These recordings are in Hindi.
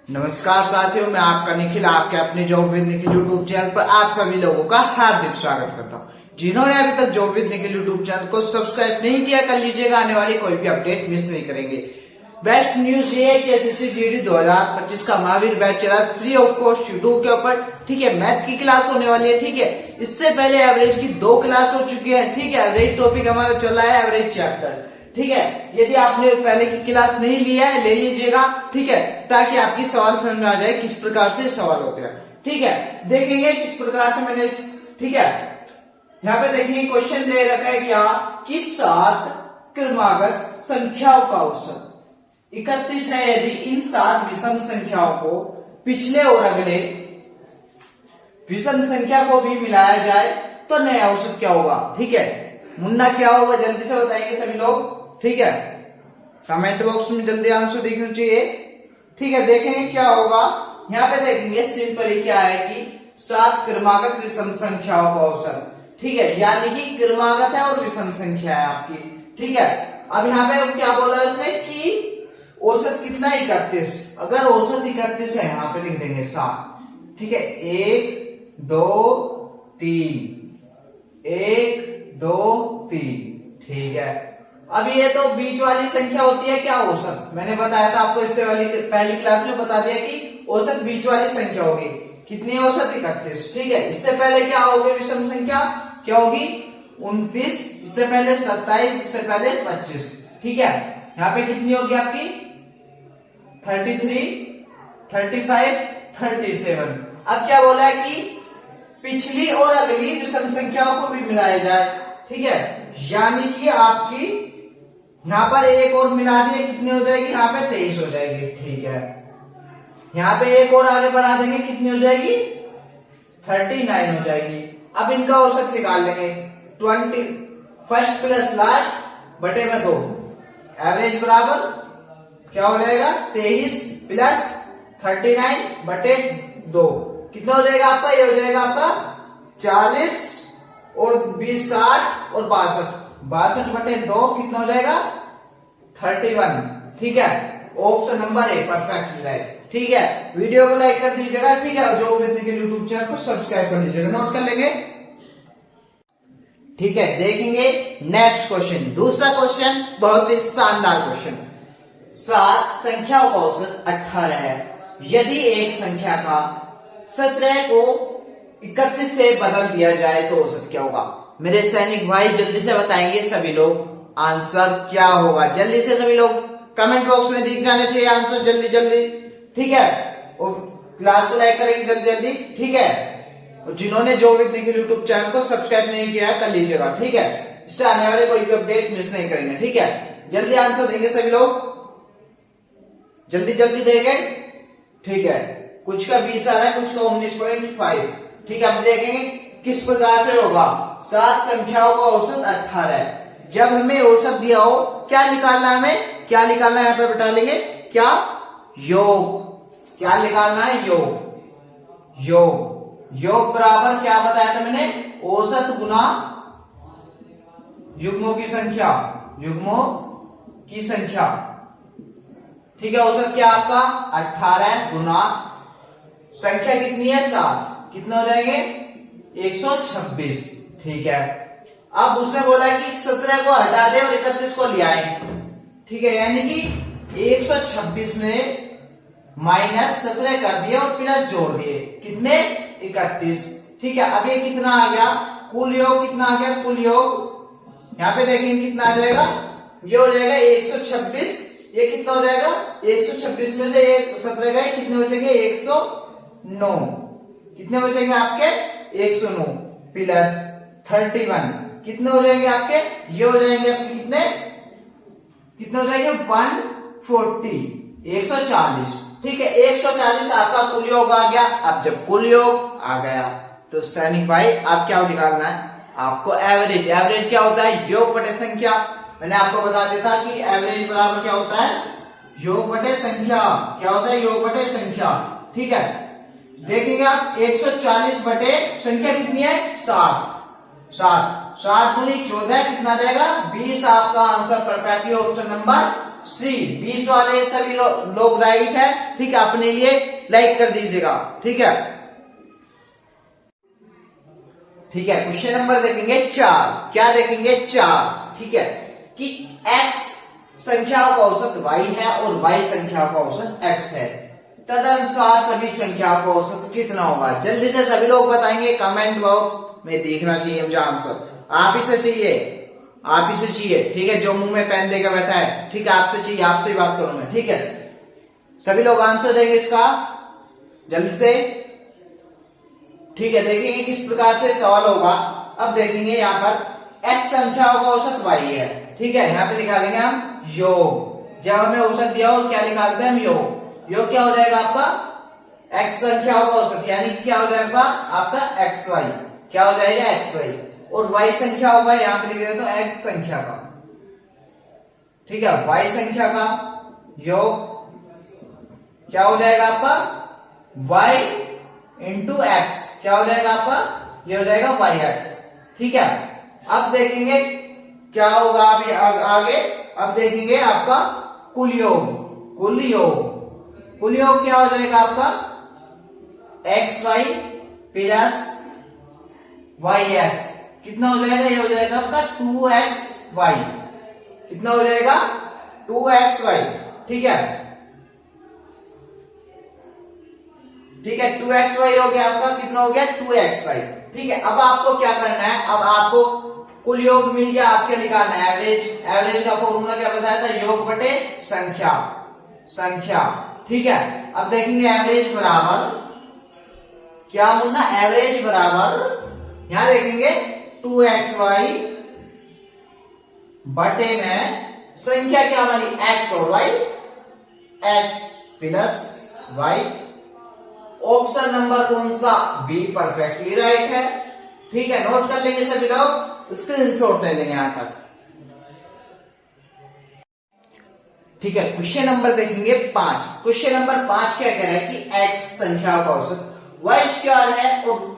नमस्कार साथियों, मैं आपका निखिल, आपके अपने job with Nikhil YouTube channel पर आप सभी लोगों का हार्दिक स्वागत करता हूं। जिन्होंने अभी तक job with Nikhil YouTube channel को सब्सक्राइब नहीं किया, कर लीजिएगा, आने वाली कोई भी अपडेट मिस नहीं करेंगे। बेस्ट न्यूज ये है कि एसएससी जीडी 2025 का महावीर बैच चला फ्री ऑफ कॉस्ट यूट्यूब के ऊपर। ठीक है, मैथ की क्लास होने वाली है। ठीक है, इससे पहले एवरेज की 2 क्लास हो चुकी है। ठीक है, एवरेज टॉपिक हमारा चल रहा है, एवरेज चैप्टर। ठीक है, यदि आपने पहले की क्लास नहीं लिया है, ले लीजिएगा। ठीक है, ताकि आपकी सवाल समझ में आ जाए किस प्रकार से सवाल होते हैं। ठीक है, देखेंगे किस प्रकार से मैंने ठीक है, यहाँ पे देखेंगे क्वेश्चन दे रखा है क्या कि 7 क्रमागत संख्याओं का औसत 31 है। यदि इन 7 विषम संख्याओं को पिछले और अगले विषम संख्या को भी मिलाया जाए तो नया औसत क्या होगा। ठीक है, मुन्ना क्या होगा जल्दी से बताएंगे सभी लोग। ठीक है, कमेंट बॉक्स में जल्दी आंसर दिखना चाहिए। ठीक है, देखेंगे क्या होगा। यहाँ पे देखेंगे सिंपली क्या है कि 7 क्रमागत विषम संख्याओं का औसत। ठीक है, यानी कि क्रमागत है और विषम संख्या है आपकी। ठीक है, अब यहाँ पे क्या बोला उसने कि औसत कितना 31। अगर औसत 31 है, यहाँ पे लिख देंगे 7। ठीक है, 1 2 3 1 2 3। ठीक है, अब ये तो बीच वाली संख्या होती है क्या औसत। मैंने बताया था आपको इससे वाली पहली क्लास में बता दिया कि औसत बीच वाली संख्या होगी। कितनी औसत 31। ठीक है, इससे पहले क्या होगी विषम संख्या, क्या होगी 29, इससे पहले 27, इससे पहले 25। ठीक है, यहाँ पे कितनी होगी आपकी 33, 35, 37। अब क्या बोला है कि पिछली और अगली विषम संख्याओं को भी मिलाया जाए। ठीक है, यानी कि आपकी यहाँ पर एक और मिला दिए, कितनी हो जाएगी यहाँ पे 23 हो जाएगी। ठीक है, यहाँ पे एक और आगे बढ़ा देंगे, कितनी हो जाएगी 39 हो जाएगी। अब इनका औसत निकाल लेंगे 20 फर्स्ट प्लस लास्ट बटे में 2, एवरेज बराबर क्या हो जाएगा 23 प्लस 39 बटे 2। कितना हो जाएगा आपका, ये हो जाएगा आपका 40 और 20 60 और 62 बटे 2 कितना हो जाएगा 31। ठीक है, option number a perfect right. ठीक है, वीडियो को लाइक कर दीजिएगा। ठीक है, जो विद के यूट्यूब चैनल को सब्सक्राइब कर लीजिएगा, नोट कर लेंगे। ठीक है, देखेंगे नेक्स्ट क्वेश्चन। दूसरा क्वेश्चन बहुत ही शानदार क्वेश्चन। 7 संख्याओं का औसत 18 है। यदि एक संख्या का 17 को 31 से बदल दिया जाए तो औसत क्या होगा। मेरे सैनिक भाई जल्दी से बताएंगे सभी लोग आंसर क्या होगा। जल्दी से सभी लोग कमेंट बॉक्स में दिख जाने चाहिए आंसर, जल्दी जल्दी। ठीक है, और क्लास को लाइक करेंगे जल्दी जल्दी। ठीक है, और जिन्होंने जो विद निखिल यूट्यूब चैनल को सब्सक्राइब नहीं किया है कर लीजिएगा। ठीक है, इससे आने वाले कोई भी अपडेट मिस नहीं करेंगे। ठीक है, जल्दी आंसर देंगे सभी लोग, जल्दी जल्दी देंगे। ठीक है, कुछ का 20 आ रहा है, कुछ का 19.5। ठीक है, अब देखेंगे किस प्रकार से होगा। 7 संख्याओं का औसत 18 है। जब हमें औसत दिया हो क्या निकालना है, हमें क्या निकालना है, यहाँ पे बता लेंगे क्या, योग। क्या निकालना है, योग। योग बराबर क्या बताया था मैंने, औसत गुना युग्मों की संख्या, युग्मों की संख्या। ठीक है, औसत क्या आपका 18 गुना संख्या कितनी है 7, कितने हो जाएंगे 126। ठीक है, अब उसने बोला कि 17 को हटा दे और 31 को ले आए। ठीक है, यानी कि 126 में -17 कर दिया और प्लस जोड़ दिए, कितने 31। ठीक है, अब ये कितना आ गया, कुल योग कितना आ गया, कुल योग यहाँ पे देखेंगे कितना आ जाएगा, ये हो जाएगा 126। ये कितना हो जाएगा 126 में से 17 गए, कितने बचेंगे 109। कितने बचेंगे आपके 109 प्लस 31 कितने हो जाएंगे आपके, ये हो जाएंगे आपके कितने हो जाएंगे 140 140। ठीक है, 140 आपका कुल योग आ गया। अब जब कुल योग आ गया तो सैनिक भाई आप क्या निकालना है, आपको एवरेज। एवरेज क्या होता है, योग बटे संख्या। मैंने आपको बता दिया था कि एवरेज बराबर क्या होता है, योग बटे संख्या। क्या होता है, योग बटे संख्या। ठीक है, देखेंगे आप 140 बटे संख्या कितनी है 7 7 दूनी 14 कितना जाएगा 20। आपका answer perfectly option number C. 20 वाले सभी लोग राइट है। ठीक है, अपने लिए लाइक कर दीजिएगा। ठीक है, ठीक है। क्वेश्चन नंबर देखेंगे 4। क्या देखेंगे? 4। ठीक है, कि x संख्याओं का औसत y है और y संख्याओं का औसत x है, तदनुसार सभी संख्याओं का औसत कितना होगा? जल्दी से सभी लोग बताएंगे कमेंट बॉक्स में, देखना चाहिए मुझे आंसर। आप ही से चाहिए, आप ही से चाहिए। ठीक है, जो मुंह में पेन देकर बैठा है, ठीक है, आपसे चाहिए, आपसे ही बात करूं मैं। ठीक है, सभी लोग आंसर देंगे इसका जल्दी से। ठीक है, देखेंगे किस प्रकार से सवाल होगा। अब देखेंगे यहाँ पर x संख्याओं का औसत y है। ठीक है, यहाँ पे निकालेंगे हम योग। जब हमें औसत दिया हो क्या निकालते हैं हम? योग। योग क्या हो जाएगा आपका? x संख्याओं का औसत, यानी क्या हो जाएगा आपका xy। क्या हो जाएगा? xy। और y संख्या होगा, यहाँ पे लिख देते हैं x संख्या का। ठीक है, y संख्या का योग क्या हो जाएगा आपका? y into x। क्या हो जाएगा आपका? ये हो जाएगा yx। ठीक है, अब देखेंगे क्या होगा अभी आगे। अब देखेंगे आपका कुल योग। कुल योग, कुल योग क्या हो जाएगा आपका? xy plus yx। कितना हो जाएगा? ये हो जाएगा आपका 2xy। कितना हो जाएगा? 2xy। ठीक है, ठीक है, 2xy हो गया आपका। कितना हो गया? 2xy। ठीक है, अब आपको क्या करना है? अब आपको कुल योग मिल गया, आपके निकालना है एवरेज। एवरेज का फॉर्मूला क्या बताया था? योग बटे संख्या। संख्या। ठीक है, अब देखेंगे एवरेज बराबर क्या मुन्ना? एवरेज बराबर यहां देखेंगे 2xy बटे में संख्या क्या हमारी? x और y। x plus y। Option number कौन सा? बी परफेक्टली राइट है। ठीक है, नोट कर लेंगे सभी लोग, स्क्रीनशॉट ले लेंगे यहां तक। ठीक है, क्वेश्चन नंबर देखेंगे 5। क्वेश्चन नंबर 5 क्या कह रहा है कि x संख्याओं का औसत y स्क्वायर है और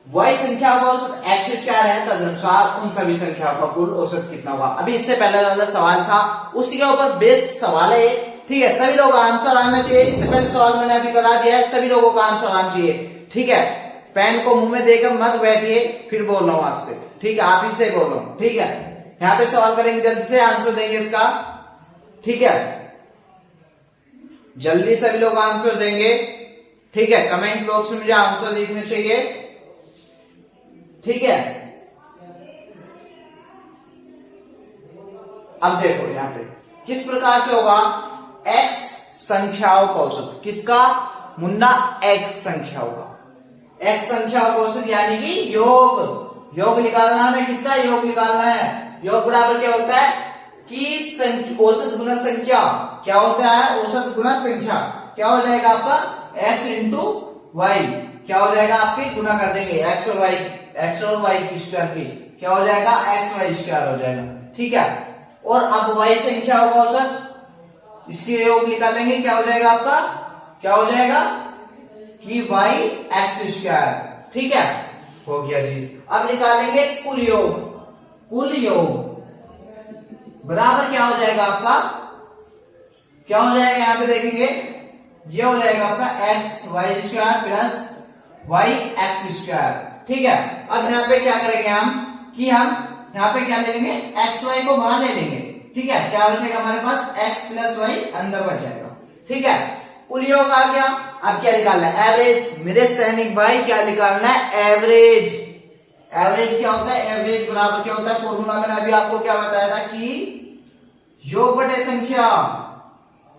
y संख्याओं का औसत x स्क्वायर है, तदनुसार उन सभी संख्याओं का कुल औसत कितना होगा? अभी इससे पहले वाला सवाल था, उसी के ऊपर बेस सवाल है। ठीक है, सभी लोग आंसर आना चाहिए। इससे पहले सवाल मैंने अभी करा दिया है, सभी लोगों का आंसर आना चाहिए। ठीक है, पेन को मुंह में देकर मत बैठिए, फिर बोल रहा हूं आपसे। ठीक है, आप ही से बोल रहा हूं। ठीक है, यहाँ पे सवाल करेंगे, जल्दी से आंसर देंगे इसका। ठीक है, जल्दी सभी लोग आंसर देंगे। ठीक है, कमेंट बॉक्स में मुझे आंसर दिखने चाहिए। ठीक है, अब देखो यहाँ पे किस प्रकार से होगा x संख्याओं का औसत। किसका मुन्ना? x संख्याओं का। x संख्याओं का औसत यानी कि योग। योग निकालना है, किसका योग निकालना है? योग बराबर क्या होता है कि औसत गुना संख्या। क्या होता है? औसत गुना संख्या। क्या हो जाएगा आपका? x into y. क्या हो जाएगा? आपके गुना कर देंगे x और y, x और y की स्क्वायर की। क्या हो जाएगा? xy स्क्वायर हो जाएगा। ठीक है, और अब y संख्याओं का औसत, इसके योग निकालेंगे। क्या हो जाएगा आपका? क्या हो जाएगा कि y x स्क्वायर। ठीक है, हो गया जी। अब निकालेंगे कुल योग। कुल योग बराबर क्या हो जाएगा आपका? क्या हो जाएगा? यहां पे देखेंगे, ये हो जाएगा आपका x y square plus y x square. ठीक है, अब यहाँ पे क्या करेंगे हम कि हम यहाँ पे क्या ले लेंगे? x y को बाहर ले लेंगे। ठीक है, क्या बचेगा हमारे पास? x प्लस y अंदर बच जाएगा। ठीक है, कुल योग आ गया। अब क्या निकालना है? एवरेज। मेरे सैनिक भाई क्या निकालना है? एवरेज। एवरेज क्या होता है? एवरेज बराबर क्या होता है? फॉर्मूला मैंने अभी आपको क्या बताया था कि योग बटे संख्या।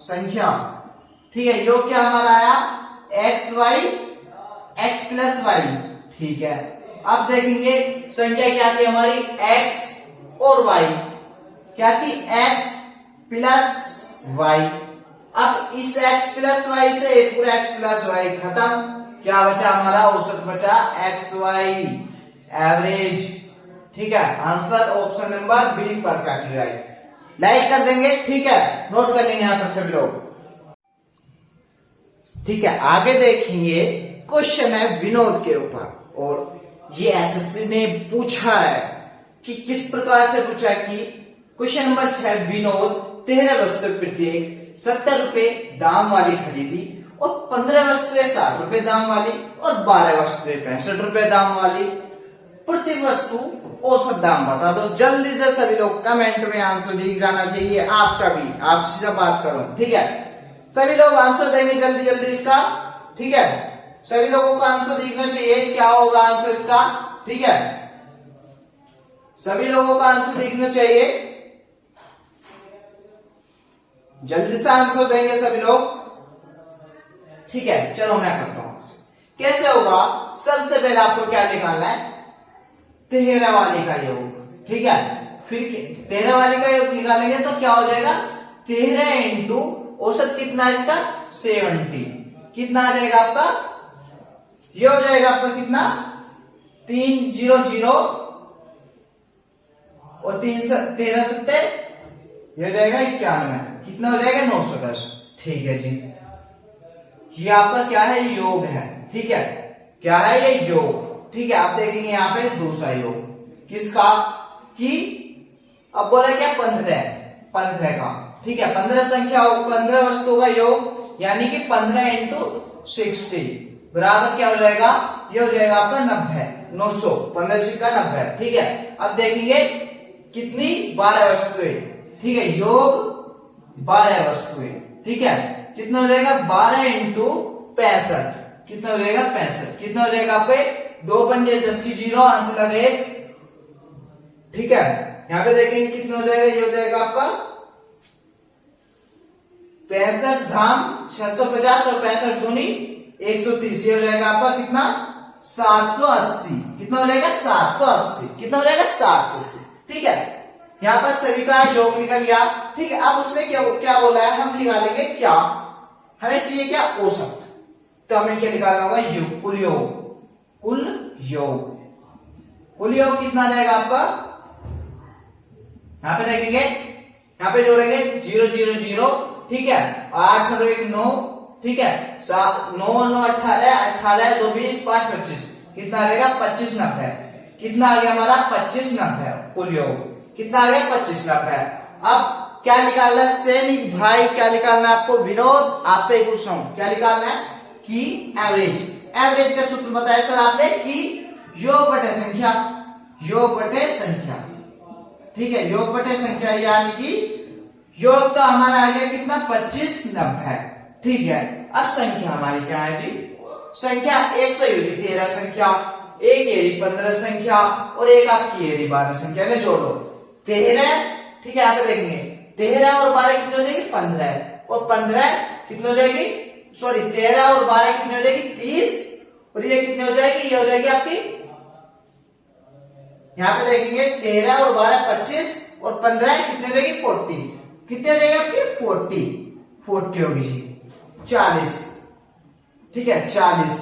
संख्या। ठीक है, योग क्या हमारा आया? X y x plus y. ठीक है, अब देखेंगे संख्या क्या थी हमारी? x और y। क्या थी? x plus y। अब इस x प्लस y से पूरा x प्लस y खत्म। क्या बचा हमारा? औसत बचा एक्स वाई, एवरेज। ठीक है, answer option number B perfectly right. Like कर देंगे। ठीक है, नोट कर लेंगे यहां तक सभी लोग। ठीक है, आगे देखेंगे क्वेश्चन है विनोद के ऊपर, और ये एसएससी ने पूछा है कि किस प्रकार से पूछा है कि क्वेश्चन नंबर 6, विनोद 13 वस्तुएं प्रत्येक 70 रुपए दाम वाली खरीदी और 15 वस्तुएं 60 रुपए दाम वाली और 12 वस्तुएं 65 रुपए दाम वाली। प्रति वस्तु औसत दाम बता दो। जल्दी से सभी लोग कमेंट में आंसर दिख जाना चाहिए, आपका भी, आपसे जब बात करो, ठीक है। सभी लोग आंसर देंगे जल्दी जल्दी इसका, ठीक है। सभी लोगों का आंसर दिखना चाहिए, क्या होगा आंसर इसका, ठीक है। सभी लोगों का आंसर दिखना चाहिए, जल्दी से आंसर देंगे सभी लोग, ठीक है। चलो मैं करता हूं, कैसे होगा। सबसे पहले आपको क्या निकालना है, 13 वाले का योग, ठीक है। फिर 13 वाले का योग निकालेंगे तो क्या हो जाएगा, 13 इंटू औसत कितना है इसका 70, कितना आ जाएगा आपका, ये हो जाएगा आपका कितना 300 और 13 सत्ते ये हो जाएगा 91, कितना हो जाएगा 910, ठीक है जी। ये आपका क्या है, योग है, ठीक है। क्या है ये, योग, ठीक है। आप देखेंगे यहाँ पे दूसरा योग किसका, कि अब बोला क्या 15 का, ठीक है। 15 संख्या 15 वस्तुओं का योग यानी कि 15 इंटू 60 बराबर क्या हो जाएगा, ये हो जाएगा आपका 90, 900, 15 सिक्का 90, ठीक है। अब देखेंगे कितनी 12 वस्तुएं, ठीक है। योग 12 वस्तुएं, ठीक है। कितना हो जाएगा 12 इंटू 65, कितना हो जाएगा 65, कितना हो जाएगा आपके 2 पंजे 10 की 0, आंसर लगे, ठीक है। यहाँ पे देखेंगे कितना हो जाएगा, ये हो जाएगा आपका 65 धाम 650 और 65 दूनी 130, ये हो जाएगा आपका कितना 780, कितना हो जाएगा 780, कितना हो जाएगा 780, ठीक है। यहाँ पर सभी का योग निकल गया, ठीक है। अब उसने क्या बोला है, हम निकालेंगे क्या, हमें चाहिए क्या, औसत। तो हमें क्या निकालना होगा, योग, कुल योग, कुल योग, कुल योग कितना आ जाएगा आपका, यहाँ पे देखेंगे, यहाँ पे जोड़ेंगे 0 0 0, ठीक है। 8 और 1 9, ठीक है। 9 9 18, 18 2 20, 5 25, कितना आ जाएगा 25 90, कितना आ गया हमारा 25 90, कुल योग कितना आ गया 25 90। अब क्या निकालना है सैनिक भाई, क्या निकालना है आपको, विनोद आपसे ही पूछ रहा हूं, क्या निकालना है, कि एवरेज, एवरेज का सूत्र बताया सर आपने, कि योग बटे संख्या, योग बटे संख्या, ठीक है। योग बटे संख्या यानी कि योग तो हमारा आ गया कितना 25 90, ठीक है। अब संख्या हमारी क्या है जी, संख्या एक तो ये 13 संख्या, एक एरी 15 संख्या और एक आपकी एरी 12 संख्या ने जोड़ो 13, ठीक है। यहाँ पे देखेंगे 13 और 12 कितनी हो जाएगी 15, और 15 कितनी हो जाएगी, सॉरी 13 और 12 कितनी हो जाएगी 30, और ये कितनी हो जाएगी, ये हो जाएगी आपकी, यहाँ पे देखेंगे 13 और 12 25 और 15 कितने हो जाएगी 40, कितने हो जाएगी आपकी 40 होगी जी, 40, ठीक है 40,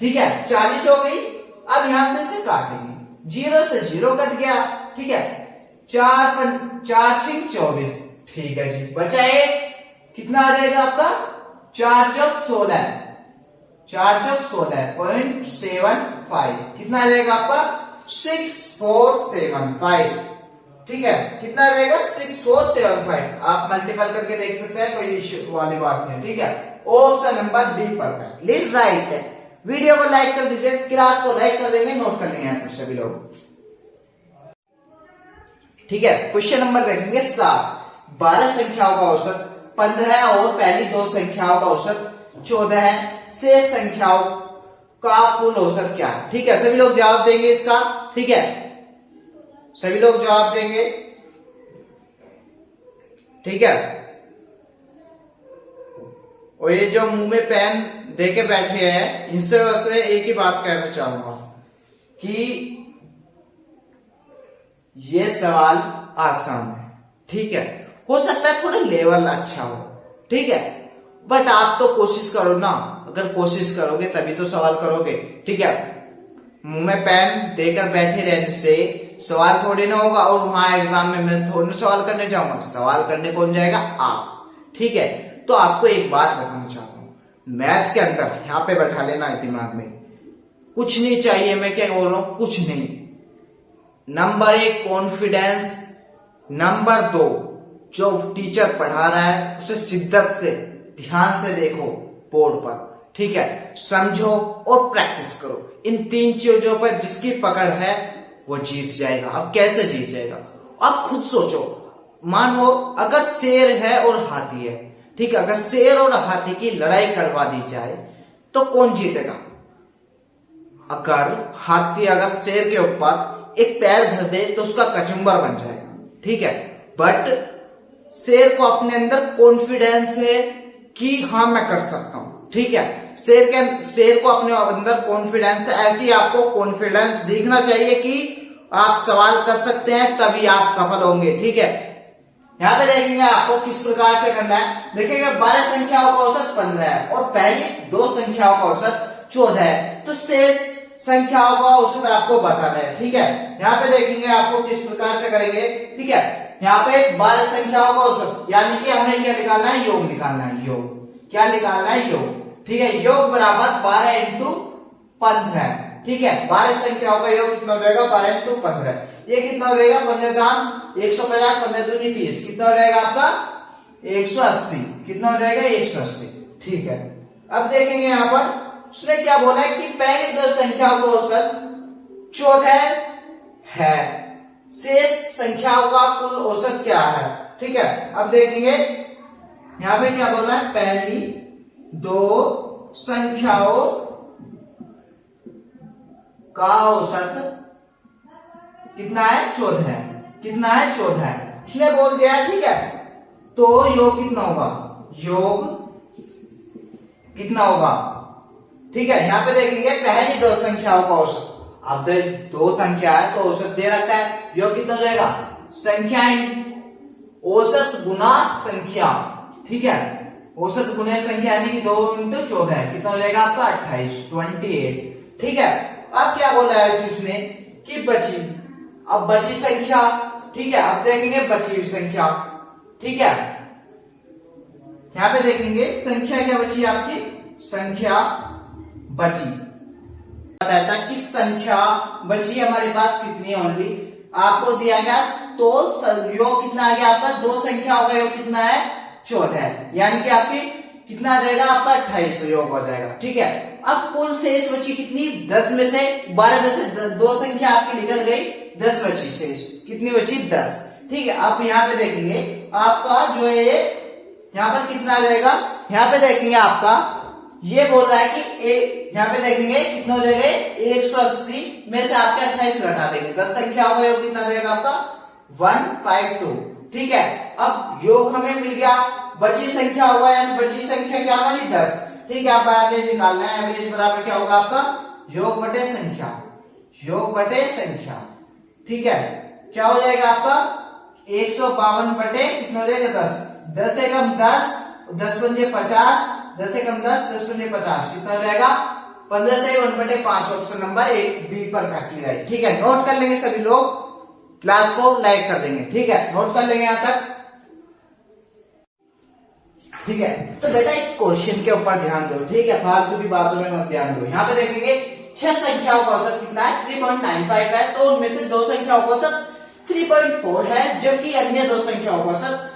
ठीक है 40 हो गई। अब यहां से इसे काटेंगे, 0 से 0 कट गया, ठीक है। 4 6 24, ठीक है जी। बचा एक, कितना आ जाएगा आपका 4 चौक 16, 4 चौक 16.75, कितना आ जाएगा आपका 6475, ठीक है। कितना आ जाएगा 6475, आप मल्टीपल करके देख सकते हैं, कोई इश्यू वाली बात नहीं, ठीक है। Option number B perfectly right है। वीडियो को लाइक कर दीजिए, क्लास को लाइक कर देंगे, नोट कर लेंगे यहाँ सभी लोग, ठीक है। क्वेश्चन नंबर देखेंगे 7, 12 संख्याओं का औसत 15 और पहली 2 संख्याओं का औसत 14 है, शेष संख्याओं का कुल औसत क्या है, ठीक है। सभी लोग जवाब देंगे इसका, ठीक है। सभी लोग जवाब देंगे, ठीक है। और ये जो मुंह में पेन देके बैठे हैं, इनसे वैसे एक ही बात कहना चाहूंगा कि ये सवाल आसान है, ठीक है। हो सकता है थोड़ा लेवल अच्छा हो, ठीक है, बट आप तो कोशिश करो ना, अगर कोशिश करोगे तभी तो सवाल करोगे, ठीक है। मुंह में पेन देकर बैठे रहने से सवाल थोड़ी ना होगा, और वहां एग्जाम में मैं थोड़ी ना सवाल करने जाऊंगा, सवाल करने कौन जाएगा, आप, ठीक है। तो आपको एक बात बताना चाहता हूं, मैथ के अंदर यहाँ पे बैठा लेना है दिमाग में, कुछ नहीं चाहिए, मैं क्या बोल रहा हूं, कुछ नहीं। नंबर 1 कॉन्फिडेंस, नंबर 2 जो टीचर पढ़ा रहा है उसे शिद्दत से ध्यान से देखो बोर्ड पर, ठीक है, समझो और प्रैक्टिस करो। इन 3 चीजों पर जिसकी पकड़ है वो जीत जाएगा। अब कैसे जीत जाएगा आप खुद सोचो। मानो अगर शेर है और हाथी है, ठीक है, अगर शेर और हाथी की लड़ाई करवा दी जाए तो कौन जीतेगा? अगर हाथी अगर शेर के ऊपर एक पैर धर दे तो उसका कचुम्बर बन जाएगा, ठीक है, बट शेर को अपने अंदर कॉन्फिडेंस है कि हाँ मैं कर सकता हूं, ठीक है, शेर को अपने अंदर कॉन्फिडेंस है। ऐसी आपको कॉन्फिडेंस दिखना चाहिए कि आप सवाल कर सकते हैं, तभी आप सफल होंगे, ठीक है। यहाँ पे देखेंगे आपको किस प्रकार से करना है। देखेंगे 12 संख्याओं का औसत 15 है और पहली 2 संख्याओं का औसत 14 है, तो शेष संख्याओं का औसत आपको बताना है, ठीक है। यहाँ पे देखेंगे आपको किस प्रकार से करेंगे, ठीक है। यहाँ पे 12 संख्याओं का औसत यानी कि हमें क्या निकालना है? योग निकालना है। योग क्या निकालना है? योग, ठीक है। योग बराबर 12 इंटू 15, ठीक है। 12 संख्याओं का योग कितना हो जाएगा? 12 इंटू 15। ये कितना हो जाएगा? 15 दाम 150, 15 दूनी 30, कितना हो जाएगा आपका? 180। कितना हो जाएगा? 180, ठीक है। अब देखेंगे यहाँ पर उसने क्या बोला है कि पहली 2 संख्याओं का औसत 14 है, शेष संख्याओं का कुल औसत क्या है, ठीक है। अब देखेंगे यहां पे क्या बोला है? पहली 2 संख्याओं का औसत कितना है? 14 है। कितना है? 14 है। इसने बोल दिया, ठीक है, तो योग कितना होगा? योग कितना होगा, ठीक है। यहां पे देखेंगे पहली 2 संख्याओं का औसत। अब 2 संख्या है तो औसत दे रखा है, योग कितना हो जाएगा? संख्या औसत गुना संख्या, ठीक है, औसत गुना संख्या यानी कि 2 इंटू 14, कितना हो जाएगा आपका? 28, ठीक है। अब क्या बोला है उसने कि बची, अब बची संख्या, ठीक है। अब देखेंगे बची हुई संख्या, ठीक है। यहां पे देखेंगे संख्या क्या बची आपकी? संख्या बची, बताता है कि संख्या बची हमारे पास कितनी है? ओनली आपको दिया गया, तो योग कितना आ गया आपका? 2 संख्याओं का योग कितना है? 14 है, यानी कि आपकी कितना आ जाएगा आपका? 28 योग हो जाएगा, ठीक है। अब कुल शेष बची कितनी? 10 में से 12 में से 2 संख्या आपकी निकल गई, 10 बची शेष, कितनी बची? 10, ठीक है। अब यहाँ पे देखेंगे आपका जो है यहाँ पर कितना आ जाएगा? यहाँ पे देखेंगे आपका ये बोल रहा है कि यहाँ पे देखेंगे कितना हो जाएगा? 180 में से आपके 28 घटा देंगे, 10 संख्या होगा, योग कितना जाएगा आपका? 152, ठीक है। अब योग हमें मिल गया, बची संख्या होगा यानी बची संख्या क्या वाली? 10, ठीक है। आप एवरेज निकालना है, एवरेज बराबर क्या होगा आपका? योग बटे संख्या, योग बटे संख्या, ठीक है। क्या हो जाएगा आपका? 152 बटे कितना हो जाएगा? 10, 10 एकम 10, 10 पंजे 50, 10 एकम 10, 10 पंजे 50, कितना हो जाएगा? 15 से 1 बटे 5, option number 1 B perfectly right, ठीक है। नोट कर लेंगे सभी लोग, क्लास को लाइक कर देंगे, ठीक है, नोट कर लेंगे यहां तक, ठीक है। तो बेटा इस क्वेश्चन के ऊपर ध्यान दो, ठीक है, फालतू की बातों में मत ध्यान दो। यहाँ पे देखेंगे 6 संख्याओं का औसत कितना है? 3.95 है, तो उनमें से 2 संख्याओं का औसत 3.4 है, जबकि अन्य 2 संख्याओं का औसत,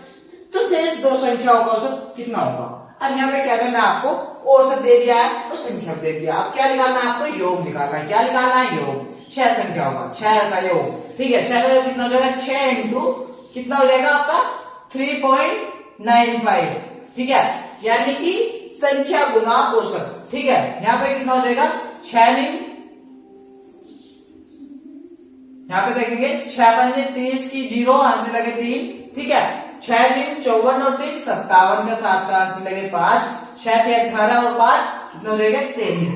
तो शेष 2 संख्याओं का औसत कितना होगा? अब यहाँ पे क्या करना है आपको? औसत दे दिया है और संख्या दे दिया, अब क्या निकालना है आपको? योग निकालना है। क्या निकालना है? योग। 6 संख्याओं का, 6 का योग, ठीक है। 6 का योग कितना हो जाएगा? 6 इंटू कितना हो जाएगा आपका? 3.95, ठीक है, यानी कि संख्या गुना औसत, ठीक है। यहाँ पे कितना हो जाएगा? 6 नीम, यहाँ पे देखेंगे 6 पंजे 30 की 0 आंसर लगे 3, ठीक है। 6 नीम 54 और 3 57 का 7 का आंसर लगे 5, 6 थे 18 और 5 कितना हो जाएगा? 23।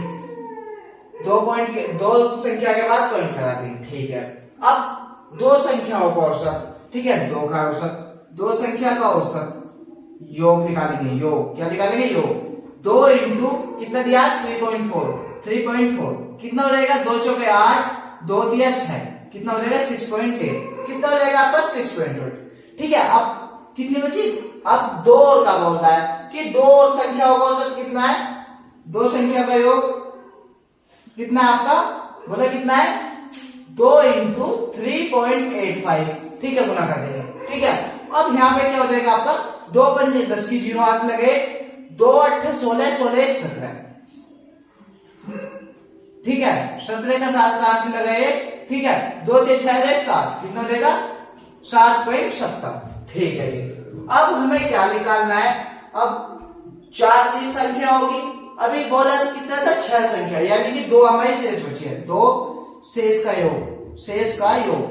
2 संख्या के बाद पॉइंट लगा देंगे, ठीक है। अब 2 संख्याओं का औसत, ठीक है, 2 का औसत, 2 संख्या का औसत, योग निकालेंगे, योग क्या निकालेंगे? योग। 2 इंटू कितना दिया? 3.4 कितना हो जाएगा? 2 चौके 8, 2 दिया 6, कितना हो जाएगा? 6.8, कितना हो जाएगा आपका? 6.8, ठीक है। अब कितनी बची? अब 2 और का बोलता है कि 2 संख्याओं का औसत कितना है? 2 संख्या का योग कितना है आपका? बोला कितना है? 2 इंटू 3.85, ठीक है, गुना कर देंगे, ठीक है। अब यहाँ पे क्या हो जाएगा आपका 2 पंजे 10 की 0 हाथ लगे, 2 8 16, 16 1 17, ठीक है। 17 का 7 कहां से लगाए, ठीक है। 2 6 6 7, कितना हो जाएगा 7.70, ठीक है जी। अब हमें क्या निकालना है, अब 4 चीज संख्या होगी, अभी बोला कितना था 6 संख्या, यानी कि 2 हमारी शेष बची है, 2 शेष का योग, शेष का योग,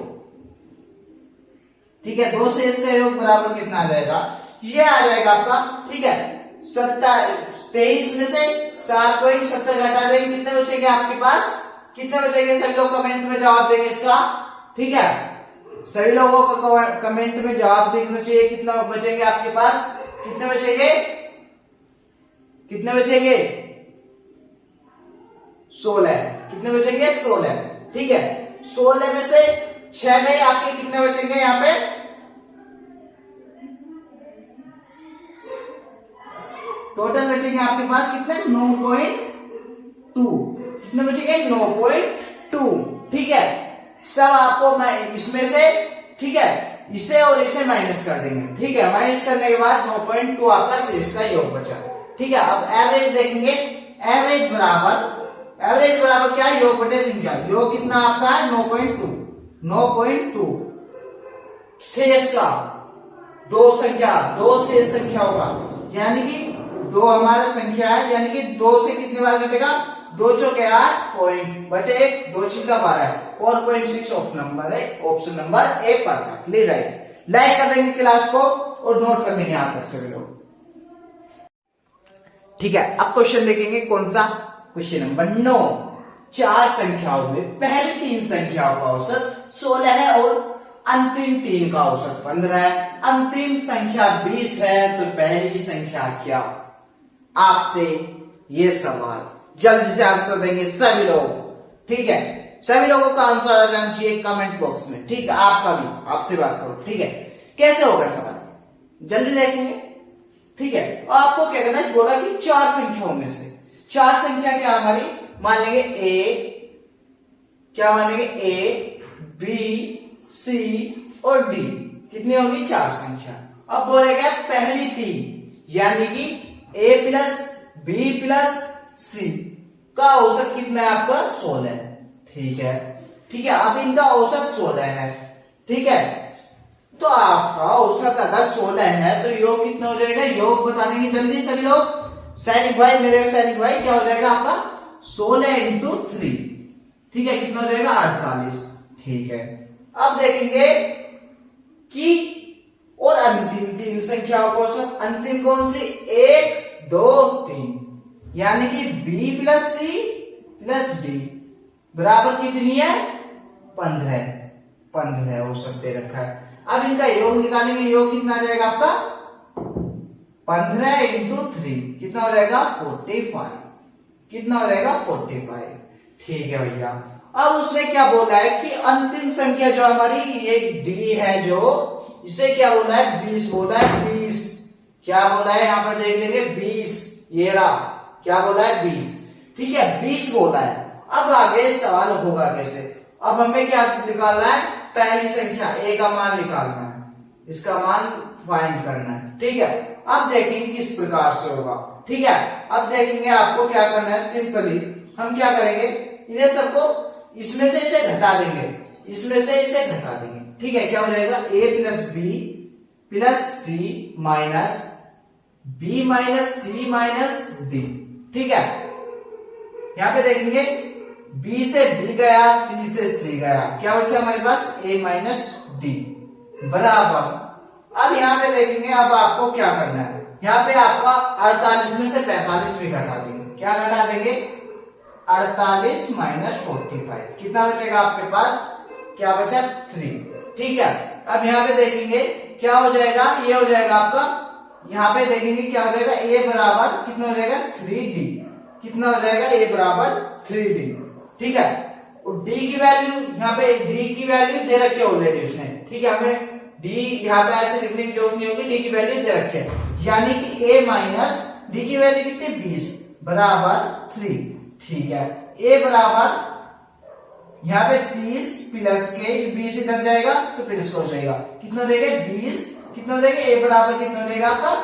ठीक है। 2 शेष का योग बराबर कितना आ जाएगा, ये आ जाएगा आपका, ठीक है। 23 में से 7.70 घटा देंगे, कितने बचेंगे आपके पास, कितने बचेंगे, सभी लोग कमेंट में जवाब देंगे इसका, ठीक है। सभी लोगों को कमेंट में जवाब देना चाहिए, कितना बचेंगे आपके पास, कितने बचेंगे, कितने बचेंगे 16, कितने बचेंगे 16, ठीक है। 16 में से 6 गए आपके, कितने बचेंगे यहाँ पे, टोटल बचेंगे आपके पास कितने 9.2, कितने बचेंगे 9.2, ठीक है। सब आपको मैं इसमें से, ठीक है, इसे और इसे माइनस कर देंगे, ठीक है। माइनस करने के बाद 9.2 आपका शेष का योग बचा, ठीक है। अब एवरेज देखेंगे, एवरेज बराबर क्या, योग बटे संख्या, योग कितना आपका है 9.2, शेष का 2 संख्या, 2 शेष संख्या होगा, यानी कि 2 हमारा संख्या है, यानी कि 2 से कितनी बार घटेगा, 2 चौके 8 पॉइंट बचे 1, 2 छिका 12, 4.6 option number A perfectly right. Like कर देंगे क्लास को और नोट कर देंगे यहां तक सभी लोग, ठीक है। अब क्वेश्चन देखेंगे कौन सा, क्वेश्चन नंबर 9। 4 संख्याओं में पहली 3 संख्याओं का औसत 16 है और अंतिम 3 का औसत 15 है, अंतिम संख्या 20 है, तो पहली संख्या क्या, आपसे ये सवाल, जल्दी से आंसर देंगे सभी लोग, ठीक है। सभी लोगों का आंसर आ जाना चाहिए कमेंट बॉक्स में, ठीक है। आपका भी, आपसे बात करो, ठीक है। कैसे होगा सवाल, जल्दी देखेंगे, ठीक है। और आपको क्या करना है, बोला कि 4 संख्याओं में से 4 संख्या क्या हमारी, मान लेंगे ए, क्या मानेंगे ए, बी, सी और डी, कितनी होगी 4 संख्या। अब बोलेगा पहली 3, यानी कि ए प्लस बी प्लस सी का औसत कितना है आपका 16, ठीक है, ठीक है। अब इनका औसत 16 है, ठीक है। तो आपका औसत अगर 16 है तो योग कितना हो जाएगा, योग बता देंगे जल्दी सभी लोग, सैनिक भाई, मेरे सैनिक भाई, क्या हो जाएगा आपका 16 इंटू 3, ठीक है, कितना हो जाएगा 48, ठीक है। अब देखेंगे कि और अंतिम 3 संख्याओं को औसत, अंतिम कौन सी, 1 2 3, यानी कि b plus c plus d बराबर कितनी है 15 औसत दे रखा है। अब इनका योग निकालेंगे, योग कितना आ जाएगा आपका 15 इंटू 3, कितना हो जाएगा 45, कितना हो जाएगा 45, ठीक है भैया। अब उसने क्या बोला है कि अंतिम संख्या जो हमारी ये डी है, जो इसे क्या बोला है 20 बोला है, 20 क्या बोला है, यहां पर देख लेंगे 20, ये रहा, क्या बोला है 20, ठीक है 20 बोला है। अब आगे सवाल होगा कैसे, अब हमें क्या निकालना है, पहली संख्या ए का मान निकालना है, इसका मान फाइंड करना है, ठीक है। अब देखेंगे किस प्रकार से होगा, ठीक है। अब देखेंगे आपको क्या करना है, सिंपली हम क्या करेंगे, इन्हें सबको इसमें से इसे घटा देंगे, इसमें से इसे घटा देंगे, ठीक है। क्या हो जाएगा ए प्लस बी प्लस सी माइनस बी माइनस सी माइनस डी, ठीक है। यहां पे देखेंगे बी से बी गया, सी से सी गया, क्या बचा हमारे पास ए माइनस डी बराबर। अब यहां पे देखेंगे, अब आपको क्या करना है, यहां पे आपका 48 में से 45 भी घटा देंगे, क्या घटा देंगे 48 माइनस 45, कितना बचेगा आपके पास, क्या बचा 3, ठीक है। अब यहां पे देखेंगे क्या हो जाएगा, ये हो जाएगा आपका, यहां पे देखेंगे क्या हो जाएगा, ए बराबर कितना हो जाएगा 3d, कितना हो जाएगा ए बराबर 3d, ठीक है। और डी की वैल्यू, यहाँ पे डी की वैल्यू दे रखी है ऑलरेडी उसने, ठीक है। हमें डी यहाँ पे ऐसे लिखने की जरूरत नहीं होगी, डी की वैल्यू दे रखी है, यानी कि ए माइनस डी की वैल्यू कितनी 20 बराबर 3, ठीक है। ए बराबर यहाँ पे 30 प्लस के 20 इधर जाएगा तो प्लस हो जाएगा, कितना देगा 20 कितना हो जाएगा, ए बराबर कितना हो जाएगा आपका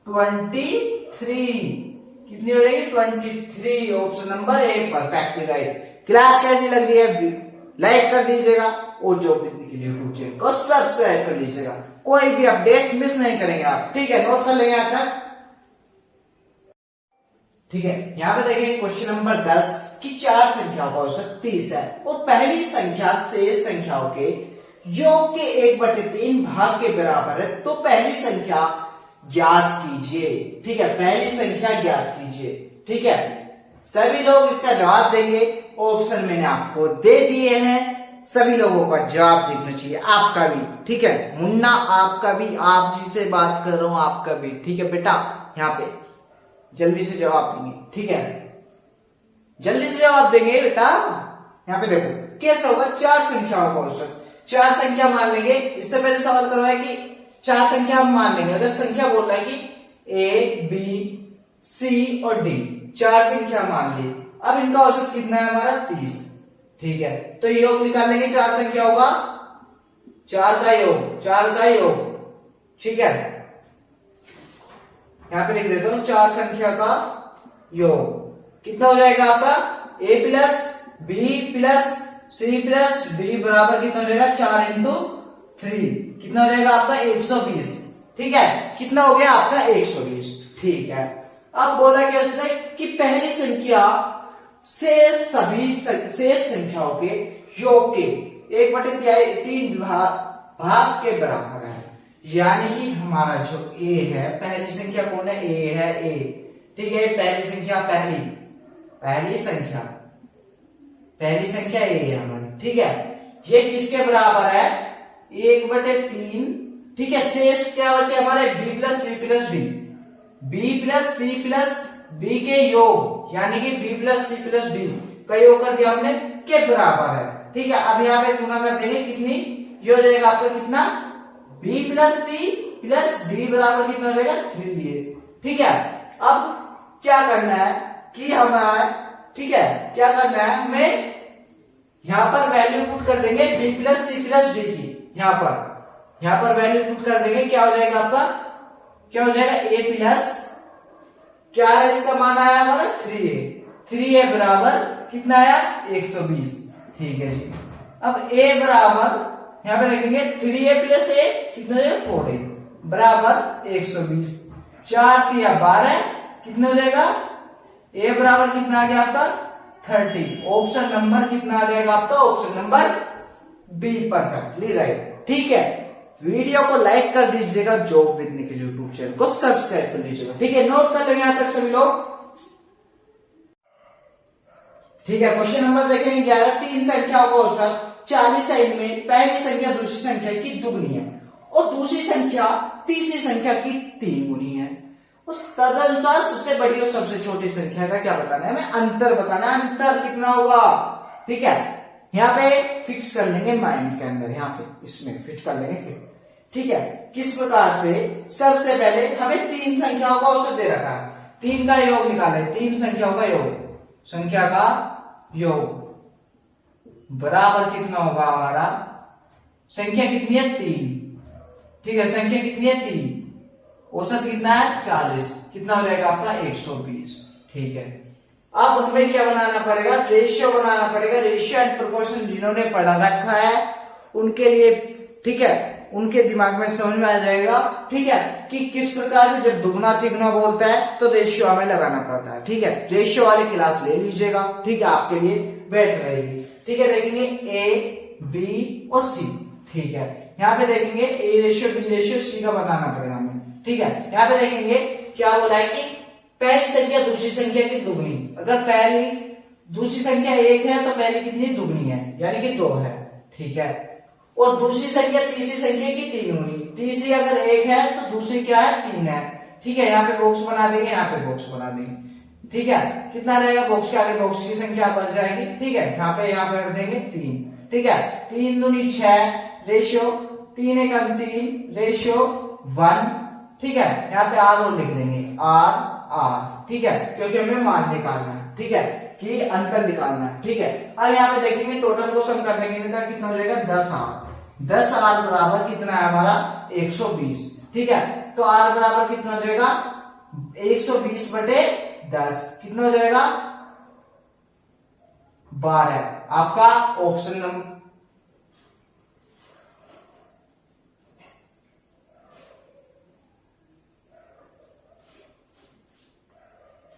23। कितनी हो जाएगी 23। Option number A perfectly right. Class कैसी लग रही है लाइक कर दीजिएगा और जो के लिए यूट्यूब चैनल को सब्सक्राइब कर लीजिएगा, कोई भी अपडेट मिस नहीं करेंगे आप। ठीक है, नोट कर लेंगे आज तक। ठीक है, यहां पे देखेंगे क्वेश्चन नंबर 10 कि 4 संख्याओं का औसत 30 है और पहली संख्या शेष संख्याओं के योग के 1/3 भाग के बराबर है, तो पहली संख्या ज्ञात कीजिए। ठीक है, पहली संख्या ज्ञात कीजिए। ठीक है, सभी लोग इसका जवाब देंगे। ऑप्शन मैंने आपको दे दिए हैं, सभी लोगों का जवाब देखना चाहिए, आपका भी। ठीक है, मुन्ना आपका भी, आप जिसे बात कर रहा हूं आपका भी। ठीक है बेटा, यहाँ पे जल्दी से जवाब देंगे। ठीक है, जल्दी से जवाब देंगे बेटा। यहाँ पे देखो कैसा होगा, 4 संख्याओं का औसत, 4 संख्या मान लेंगे। इससे पहले सवाल करवाया कि 4 संख्या हम मान लेंगे। अगर संख्या बोल रहा है कि ए बी सी और डी, 4 संख्या मान ली। अब इनका औसत कितना है हमारा 30। ठीक है, तो योग निकाल लेंगे 4 संख्या होगा, 4 का योग, 4 का योग। ठीक है, यहां पे लिख देता हूं 4 संख्या का योग कितना हो जाएगा आपका, a plus b plus c plus d बराबर कितना हो जाएगा 4 इंटू 3, कितना हो जाएगा आपका 120। ठीक है, कितना हो गया आपका 120। ठीक है, अब बोला क्या उसने कि पहली संख्या शेष संख्याओं के योग के 1/3 भाग के बराबर है। यानी कि हमारा जो a है, पहली संख्या कौन है, a है, a। ठीक है, पहली संख्या पहली संख्या a है हमारी। ठीक है, ये किसके बराबर है, 1/3। ठीक है, शेष क्या बचे हमारे b plus c plus d, b plus c plus d के योग, यानी कि b plus c plus d का योग कर दिया हमने, के बराबर है। ठीक है, अब यहाँ पे गुना कर देंगे, कितनी ये हो जाएगा आपका कितना, b plus c plus d बराबर कितना हो जाएगा 3a। ठीक है, अब क्या करना है कि हमें, ठीक है, क्या करना है हमें, यहां पर वैल्यू पुट कर देंगे b plus c plus d की। यहां पर वैल्यू पुट कर देंगे, क्या हो जाएगा आपका, क्या हो जाएगा a प्लस, क्या है इसका मान आया हमारा 3a बराबर कितना आया 120। ठीक है जी, अब a बराबर यहां पे देखेंगे 3a प्लस a कितना है 4a बराबर 120। 4 3 12, कितना हो जाएगा, a बराबर कितना आ गया आपका 30। ऑप्शन नंबर कितना आ जाएगा आपका, option number B perfectly right. ठीक है, वीडियो को लाइक कर दीजिएगा, job with Nikhil YouTube channel को सब्सक्राइब कर लीजिएगा। ठीक है, नोट कर लेंगे यहां तक सभी लोग। ठीक है, क्वेश्चन नंबर देखेंगे 11, 3 संख्याओं का औसत 40 है, इनमें पहली संख्या दूसरी संख्या की दुगनी है और दूसरी संख्या तीसरी संख्या की 3 गुनी है। उस तदनुसार सबसे बड़ी और सबसे छोटी संख्या का क्या बताना है, हमें अंतर बताना है। अंतर कितना होगा, ठीक है, यहाँ पे फिक्स कर लेंगे माइंड के अंदर, यहाँ पे इसमें फिट कर लेंगे फिर। ठीक है, किस प्रकार से, सबसे पहले हमें 3 संख्याओं का औसत दे रखा है, 3 का योग निकाले, 3 संख्याओं का योग, संख्या का योग बराबर कितना होगा हमारा, संख्या कितनी है 3। ठीक है, संख्या कितनी है 3, औसत कितना है 40, कितना हो जाएगा आपका 120। ठीक है, अब हमें क्या बनाना पड़ेगा, रेशियो बनाना पड़ेगा। रेशियो एंड प्रोपोर्शन जिन्होंने पढ़ा रखा है उनके लिए, ठीक है, उनके दिमाग में समझ में आ जाएगा। ठीक है, कि किस प्रकार से जब दुगना तिगुना बोलता है तो रेशियो हमें लगाना पड़ता है। ठीक है, रेशियो वाली क्लास ले लीजिएगा। ठीक है, आपके लिए बैठ रहेगी। ठीक है, देखेंगे ए बी और सी। ठीक है, यहाँ पे देखेंगे a ratio b ratio c का बनाना पड़ेगा हमें। ठीक है, यहाँ पे देखेंगे क्या बोला है कि पहली संख्या दूसरी संख्या की दुगनी। अगर पहली दूसरी संख्या 1 है तो पहली कितनी दुगनी है, यानी कि 2 है। ठीक है, और दूसरी संख्या तीसरी संख्या की 3 गुनी। तीसरी अगर 1 है तो दूसरी क्या है 3 है। ठीक है, यहाँ पे बॉक्स बना देंगे, यहाँ पे बॉक्स बना देंगे। ठीक है, कितना रहेगा, बॉक्स के आगे बॉक्स की संख्या बढ़ जाएगी। ठीक है, यहाँ पे रख देंगे 3। ठीक है, 3 दूनी 6 रेशियो 3 एकम 3 रेशियो 1। ठीक है, यहाँ पे आर और लिख देंगे आर। ठीक है, क्योंकि हमें मान निकालना है। ठीक है, कि अंतर निकालना है। ठीक है, अब यहाँ पे देखेंगे टोटल को सम कर देंगे, कितना हो जाएगा 10 आर। 10r बराबर कितना है हमारा 120। ठीक है, तो r बराबर कितना हो जाएगा 120 बटे 10, कितना हो जाएगा 12। आपका ऑप्शन नंबर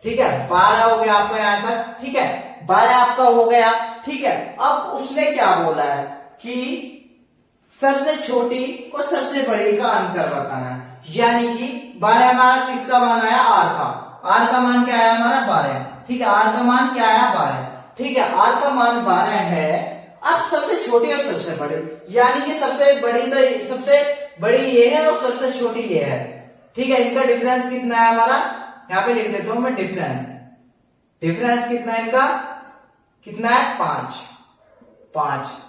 ठीक है 12 हो गया आपका यहां तक। ठीक है 12 आपका हो गया। ठीक है, अब उसने क्या बोला है कि सबसे छोटी और सबसे बड़ी का अंतर बताना है, यानी कि 12 हमारा किसका मान आया r का, r का मान क्या आया हमारा 12। ठीक है, r का मान क्या आया 12। ठीक है, r का मान 12 है। अब सबसे छोटी और सबसे बड़ी, यानी कि सबसे बड़ी तो सबसे बड़ी ये है और सबसे छोटी ये है। ठीक है, इनका डिफरेंस कितना है हमारा, यहाँ पे लिख देता हूं मैं डिफरेंस। डिफरेंस कितना है इनका, कितना है 5।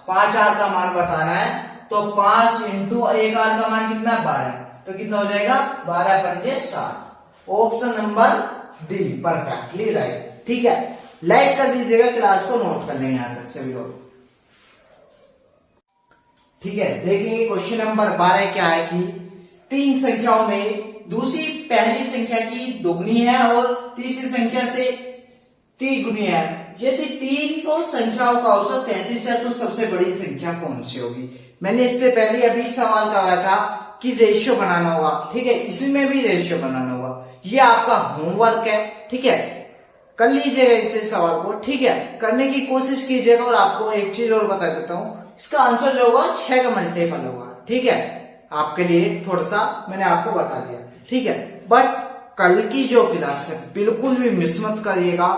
5 आर का मान बताना है, तो 5 इंटू 1 आर का मान कितना है 12, तो कितना हो जाएगा 12 पंजे 60। Option number D perfectly right. ठीक है, लाइक कर दीजिएगा, क्लास को नोट कर लेंगे यहां तक सभी लोग। ठीक है, देखिए क्वेश्चन नंबर 12 क्या है कि 3 संख्याओं में दूसरी पहली संख्या की दोगुनी है और तीसरी संख्या से तिगुनी है। यदि 3 को संख्याओं का औसत 33 है तो सबसे बड़ी संख्या कौन सी होगी। मैंने इससे पहले अभी सवाल कराया था कि रेशियो बनाना होगा। ठीक है, इसमें भी रेशियो बनाना होगा, ये आपका होमवर्क है। ठीक है, कर लीजिएगा इसे सवाल को। ठीक है, करने की कोशिश कीजिएगा। और आपको एक चीज और बता देता हूं, इसका आंसर जो होगा 6 का मल्टीपल होगा। ठीक है, आपके लिए थोड़ा सा मैंने आपको बता दिया। ठीक है, बट कल की जो क्लास है बिल्कुल भी मिस मत करिएगा।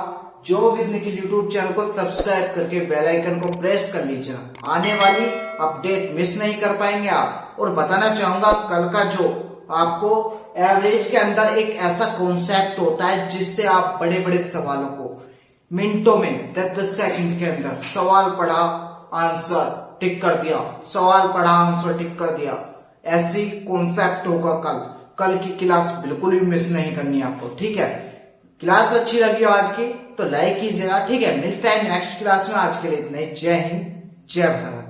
जो विद निखिल यूट्यूब चैनल को सब्सक्राइब करके बेल आइकन को प्रेस कर लीजिएगा, आने वाली अपडेट मिस नहीं कर पाएंगे आप। और बताना चाहूंगा कल का जो आपको एवरेज के अंदर एक ऐसा कॉन्सेप्ट होता है जिससे आप बड़े बड़े सवालों को मिनटों में 10-10 सेकंड के अंदर सवाल पढ़ा आंसर टिक कर दिया, सवाल पढ़ा आंसर टिक कर दिया, ऐसी कॉन्सेप्ट होगा कल की क्लास बिल्कुल भी मिस नहीं करनी आपको। ठीक है, क्लास अच्छी लगी हो आज की तो लाइक कीजिएगा। ठीक है, मिलते हैं नेक्स्ट क्लास में। आज के लिए इतना ही। जय हिंद, जय भारत।